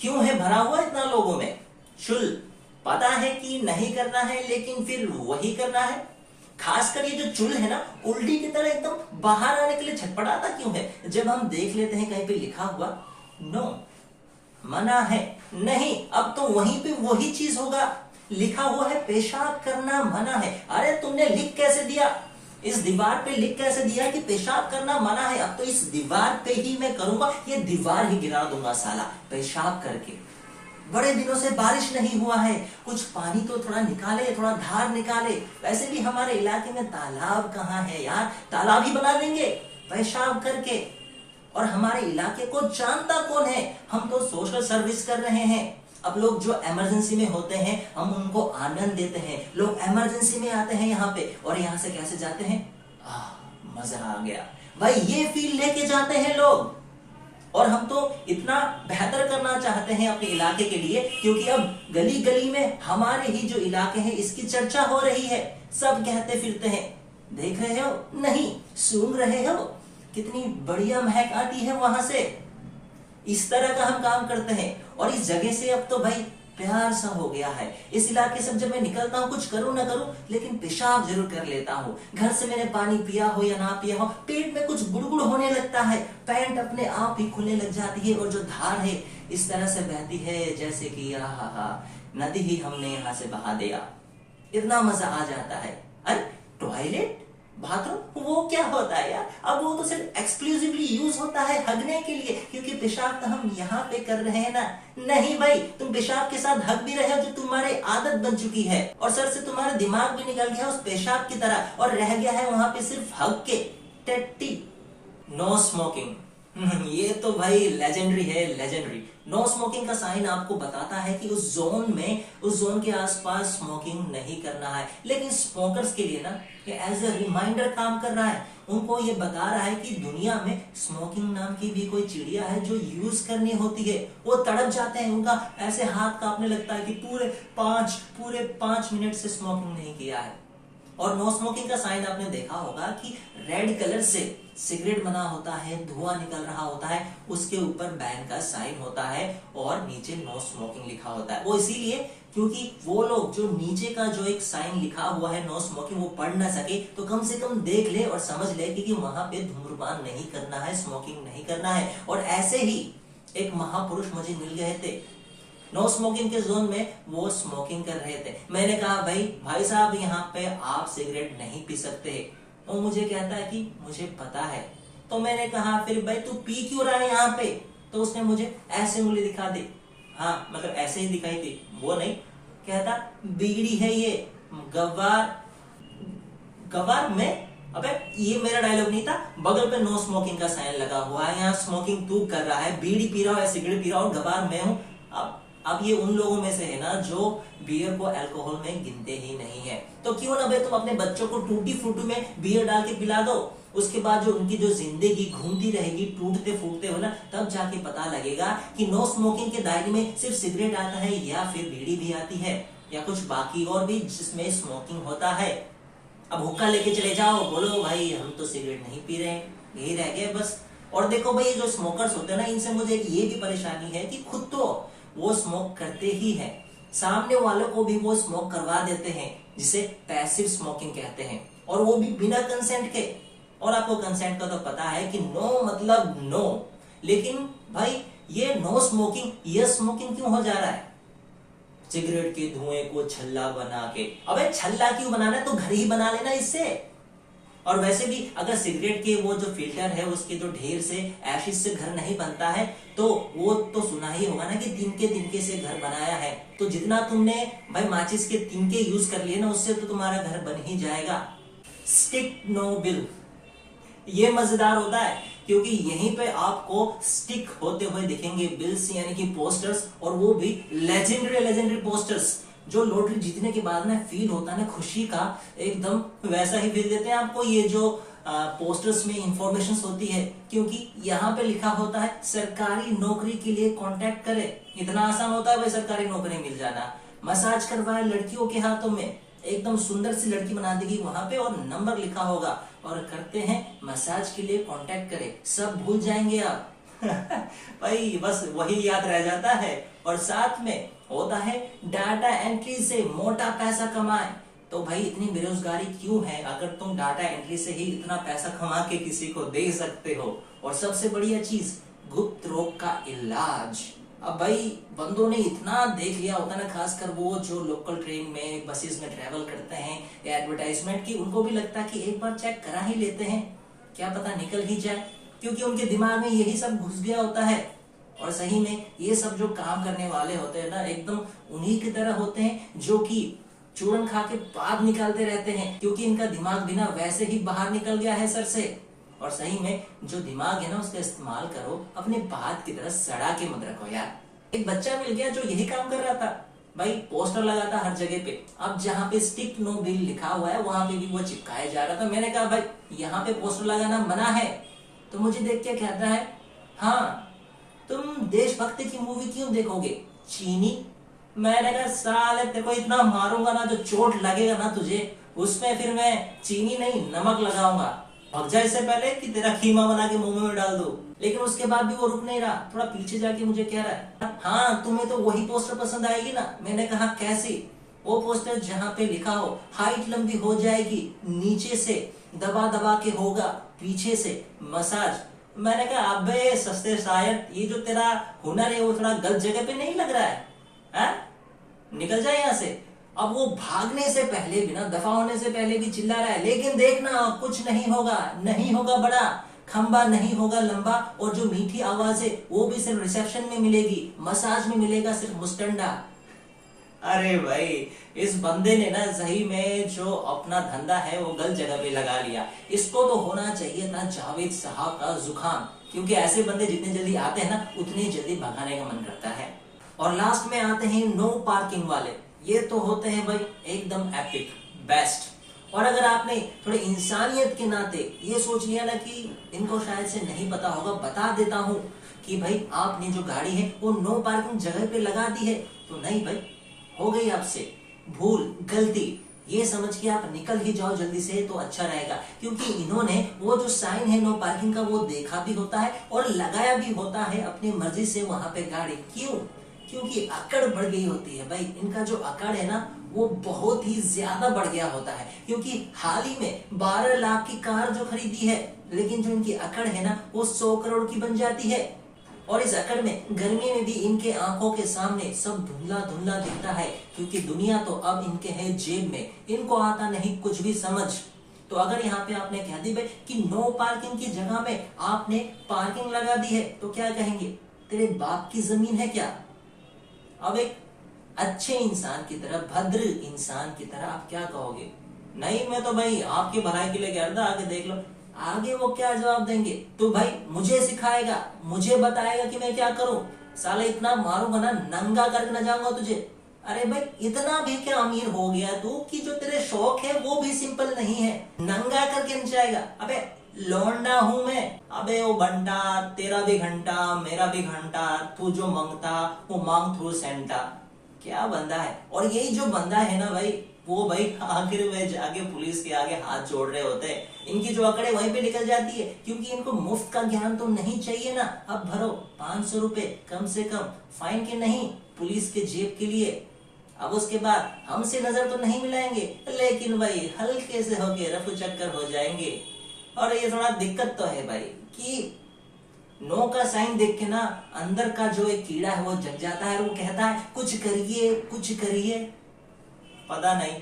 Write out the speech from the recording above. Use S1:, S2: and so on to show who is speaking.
S1: क्यों है भरा हुआ इतना लोगों में? शुल पता है कि नहीं करना है, लेकिन फिर वही करना है। खासकर ये जो चुल है ना, उल्टी की तरह एकदम बाहर आने के लिए छटपटाता क्यों है? जब हम देख लेते हैं कहीं पे लिखा हुआ नो, मना है, नहीं, अब तो वहीं पे वही चीज होगा। लिखा हुआ है पेशाब करना मना है। अरे तुमने लिख कैसे दिया? इस दीवार पे लिख कैसे दिया कि पेशाब करना मना है? अब तो इस दीवार पे ही मैं करूंगा, ये दीवार ही गिरा दूंगा साला पेशाब करके। बड़े दिनों से बारिश नहीं हुआ है, कुछ पानी तो थोड़ा निकाले, थोड़ा धार निकाले। वैसे भी हमारे इलाके में तालाब कहाँ है यार? तालाब ही बना देंगे पेशाब करके। और हमारे इलाके को जानता कौन है? हम तो सोशल सर्विस कर रहे हैं। अब लोग जो इमरजेंसी में होते हैं, हम उनको आनंद देते हैं। लोग इमरजेंसी में आते हैं यहाँ पे, और यहाँ से कैसे जाते हैं? मजा आ गया भाई, ये फील लेके जाते हैं लोग। और हम तो इतना बेहतर करना चाहते हैं अपने इलाके के लिए, क्योंकि अब गली गली में हमारे ही जो इलाके हैं इसकी चर्चा हो रही है। सब कहते फिरते हैं, देख रहे हो? नहीं, सूंघ रहे हो? कितनी बढ़िया महक आती है वहां से। इस तरह का हम काम करते हैं। और इस जगह से अब तो भाई प्यार सा हो गया है। इस इलाके से जब मैं निकलता हूँ, कुछ करूं ना करूं, लेकिन पेशाब जरूर कर लेता हूँ। घर से मैंने पानी पिया हो या ना पिया हो, पेट में कुछ गुड़गुड़ होने लगता है, पैंट अपने आप ही खुलने लग जाती है, और जो धार है इस तरह से बहती है जैसे कि नदी ही हमने यहाँ से बहा दिया। इतना मजा आ जाता है। अरे टॉयलेट, बाथरूम, वो क्या होता है यार? अब वो तो सिर्फ एक्सक्लूसिवली यूज होता है हगने के लिए, क्योंकि पेशाब तो हम यहाँ पे कर रहे हैं ना। नहीं भाई, तुम पेशाब के साथ हग भी रहे हो, जो तुम्हारी आदत बन चुकी है, और सर से तुम्हारा दिमाग भी निकल गया उस पेशाब की तरह, और रह गया है वहां पे सिर्फ हग के टट्टी। नो स्मोकिंग, ये तो भाई लेजेंडरी है, लेजेंडरी। नो स्मोकिंग का साइन आपको बताता है कि उस जोन में, उस जोन के आसपास स्मोकिंग नहीं करना है। लेकिन स्मोकर्स के लिए ना ये एज ए रिमाइंडर काम कर रहा है। उनको ये बता रहा है कि दुनिया में स्मोकिंग नाम की भी कोई चिड़िया है जो यूज करनी होती है। वो तड़प जाते हैं, उनका ऐसे हाथ कांपने लगता है कि पूरे 5 मिनट से स्मोकिंग नहीं किया है। और नो स्मोकिंग का साइन आपने देखा होगा कि रेड कलर से सिगरेट बना होता है, धुआं निकल रहा होता है, उसके ऊपर बैन का साइन होता है, और नीचे नो स्मोकिंग लिखा होता है। वो इसीलिए क्योंकि वो लोग जो नीचे का जो एक साइन लिखा हुआ है नो स्मोकिंग, वो पढ़ ना सके, तो कम से कम देख ले और समझ ले कि वहां पे धूम्रपान नहीं करना है, स्मोकिंग नहीं करना है। और ऐसे ही एक महापुरुष मुझे मिल गए थे नो स्मोकिंग के जोन में, वो स्मोकिंग कर रहे थे। मैंने कहा भाई साहब, यहाँ पे आप सिगरेट नहीं पी सकते। वो मुझे कहता है कि मुझे पता है। तो मैंने कहा फिर भाई तू पी क्यों रहा है यहाँ पे? तो उसने मुझे ऐसे उंगली दिखा दी। हाँ, मतलब ऐसे ही दिखाई थी, वो नहीं। कहता बीड़ी है ये, गवार में। अबे ये मेरा डायलॉग नहीं था। बगल पे नो स्मोकिंग का साइन लगा हुआ है, यहाँ स्मोकिंग तू कर रहा है, बीड़ी पी रहा है, सिगरेट पी रहा हूँ, गवार मैं हूँ। अब ये उन लोगों में से है ना जो बियर को अल्कोहल में गिनते ही नहीं है। तो क्यों ना भाई तुम अपने बच्चों को टूटी फ्रूटी में बियर डाल के पिला दो। उसके बाद जो उनकी जो जिंदगी घूमती रहेगी टूटते फूटते हो ना, तब जाके पता लगेगा कि नो स्मोकिंग के दायरे में सिर्फ सिगरेट आता है, या फिर बीड़ी भी आती है, या कुछ बाकी और भी जिसमें स्मोकिंग होता है। अब हुक्का लेके चले जाओ, बोलो भाई हम तो सिगरेट नहीं पी रहे, यही रह गए बस। और देखो भाई, जो स्मोकर्स होते हैं ना, इनसे मुझे ये भी परेशानी है कि खुद तो वो स्मोक करते ही हैं, सामने वालों को भी वो स्मोक करवा देते हैं, जिसे पैसिव स्मोकिंग कहते हैं, और वो भी बिना कंसेंट के। और आपको कंसेंट का तो पता है कि नो मतलब नो। लेकिन भाई ये नो स्मोकिंग, ये स्मोकिंग क्यों हो जा रहा है? सिगरेट के धुएं को छल्ला बना के। अबे छल्ला क्यों बनाना है? तो घर ही बना लेना इससे। और वैसे भी अगर सिगरेट के वो जो फिल्टर है, उसके जो ढेर से एशिस से घर नहीं बनता है, तो वो तो सुना ही होगा ना कि तिनके से घर बनाया है। तो जितना तुमने भाई माचिस के तिनके यूज कर लिए ना, उससे तो तुम्हारा घर बन ही जाएगा। स्टिक नो बिल, ये मजेदार होता है, क्योंकि यहीं पे आपको स्टिक होते हुए दिखेंगे बिल्स, यानी कि पोस्टर्स, और वो भी लेजेंडरी पोस्टर्स, जो लॉटरी जीतने के बाद ना फील होता है ना खुशी का, एकदम वैसा ही फील देते हैं आपको ये जो पोस्टर्स में इंफॉर्मेशन होती है। क्योंकि यहाँ पे लिखा होता है सरकारी नौकरी के लिए कांटेक्ट करें। इतना आसान होता है भाई सरकारी नौकरी मिल जाना। मसाज करवाए लड़कियों के हाथों में, एकदम सुंदर सी लड़की बना देगी वहां पे, और नंबर लिखा होगा, और करते हैं मसाज के लिए कांटेक्ट करें। सब भूल जाएंगे आप। भाई बस वही याद रह जाता है। और साथ में होता है डाटा एंट्री से मोटा पैसा कमाए। तो भाई इतनी बेरोजगारी क्यों है अगर तुम डाटा एंट्री से ही इतना पैसा कमा के किसी को दे सकते हो। और सबसे बढ़िया चीज, गुप्त रोग का इलाज। अब भाई बंदों ने इतना देख लिया होता है ना, खासकर वो जो लोकल ट्रेन में बसेस में ट्रेवल करते हैं या एडवर्टाइजमेंट की, उनको भी लगता है कि एक बार चेक करा ही लेते हैं, क्या पता निकल ही जाए, क्योंकि उनके दिमाग में यही सब घुस गया होता है। और सही में ये सब जो काम करने वाले होते हैं ना, एकदम उन्हीं की तरह होते हैं जो कि चूरन खा के बाद निकालते रहते हैं, क्योंकि इनका दिमाग बिना वैसे ही बाहर निकल गया है सर से। और सही में जो दिमाग है ना, उसका इस्तेमाल करो, अपने बात की तरह सड़ा के मत रखो यार। एक बच्चा मिल गया जो यही काम कर रहा था भाई, पोस्टर लगाता हर जगह पे। अब जहाँ पे स्टिक नो बिल लिखा हुआ है वहां पे भी वो चिपकाया जा रहा था। मैंने कहा भाई यहाँ पे पोस्टर लगाना मना है। तो मुझे देख के कहता है, हाँ तुम देशभक्ति की मूवी क्यों देखोगे, चीनी। मैंने कहा साले तेरे को इतना मारूंगा ना, जो चोट लगेगा ना तुझे, उसमें फिर मैं चीनी नहीं नमक लगाऊंगा। भग जा इससे पहले कि तेरा खीमा बना के मुंह में डाल दो। लेकिन उसके बाद भी वो रुक नहीं रहा, थोड़ा पीछे जाके मुझे कह रहा है, हाँ तुम्हें तो वही पोस्टर पसंद आएगी ना। मैंने कहा कैसी। वो पोस्टर जहाँ पे लिखा हो हाइट लंबी हो जाएगी, नीचे से दबा दबा के होगा, पीछे से मसाज। मैंने कहा अबे सस्ते शायर, ये जो तेरा हुनर है वो थोड़ा गलत जगह पे नहीं लग रहा है, हा? निकल जाए यहाँ से। अब वो भागने से पहले भी ना, दफा होने से पहले भी चिल्ला रहा है, लेकिन देखना कुछ नहीं होगा, नहीं होगा बड़ा, खंबा नहीं होगा लंबा, और जो मीठी आवाज है वो भी सिर्फ रिसेप्शन में मिलेगी, मसाज में मिलेगा सिर्फ मुस्टंडा। अरे भाई इस बंदे ने ना सही में जो अपना धंधा है वो गलत जगह पे लगा लिया। इसको तो होना चाहिए था जावेद साहब का जुकाम, क्योंकि ऐसे बंदे जितने जल्दी आते हैं ना, उतनी जल्दी भगाने का मन करता है। और लास्ट में आते हैं नो पार्किंग वाले। ये तो होते हैं भाई एकदम एपिक बेस्ट। और अगर आपने थोड़े इंसानियत के नाते ये सोच लिया ना कि इनको शायद से नहीं पता होगा, बता देता हूं कि भाई आपने जो गाड़ी है वो नो पार्किंग जगह पे लगा दी है, तो नहीं भाई, हो गई आपसे भूल गलती, ये समझ के आप निकल ही जाओ जल्दी से, तो अच्छा रहेगा। क्योंकि इन्होंने वो जो साइन है नो पार्किंग का वो देखा भी होता है और लगाया भी होता है अपनी मर्जी से वहां पे गाड़ी। क्यों? क्योंकि अकड़ बढ़ गई होती है भाई। इनका जो अकड़ है ना वो बहुत ही ज्यादा बढ़ गया होता है, क्योंकि हाल ही में 12 लाख की कार जो खरीदी है, लेकिन जो इनकी अकड़ है ना वो 100 करोड़ की बन जाती है। और इस अकड़ में गर्मी में भी इनके आंखों के सामने सब धुंधला धुंधला दिखता है, क्योंकि दुनिया तो अब इनके है जेब में, इनको आता नहीं कुछ भी समझ। तो अगर यहाँ पे आपने कह दी भाई कि नो पार्किंग की जगह में आपने पार्किंग लगा दी है, तो क्या कहेंगे, तेरे बाप की जमीन है क्या? अब एक अच्छे इंसान की तरह, भद्र इंसान की तरह आप क्या कहोगे? नहीं मैं तो भाई आपकी भलाई के लिए कह रहा था, आगे देख लो। आगे वो क्या जवाब देंगे, तो भाई मुझे सिखाएगा, मुझे बताएगा कि मैं क्या करूं, साले इतना मारूंगा ना, नंगा करके न जाऊंगा तुझे। अरे भाई इतना भी क्या अमीर हो गया तू कि जो तेरे शौक है वो भी सिंपल नहीं है, नंगा करके नचाएगा? अबे लौंडा हूं मैं। अबे ओ बंटा, तेरा भी घंटा मेरा भी घंटा, तू जो मांगता वो मांग थ्रू सेंटा। क्या बंदा है। और यही जो बंदा है ना भाई, वो भाई आखिर में जाके पुलिस के आगे हाथ जोड़ रहे होते हैं। इनकी जो अकड़े वहीं पे निकल जाती है, क्योंकि इनको मुफ्त का ज्ञान तो नहीं चाहिए ना। अब भरो 500 रुपए कम से कम, फाइन के नहीं, पुलिस के जेब के लिए। अब उसके बाद हमसे नजर तो नहीं मिलाएंगे, लेकिन भाई हल्के से होके रफू चक्कर हो जाएंगे। और ये थोड़ा दिक्कत तो है भाई कि नो का साइन देख के ना अंदर का जो एक कीड़ा है वो जग जाता है और वो कहता है कुछ करिए कुछ करिए। पता नहीं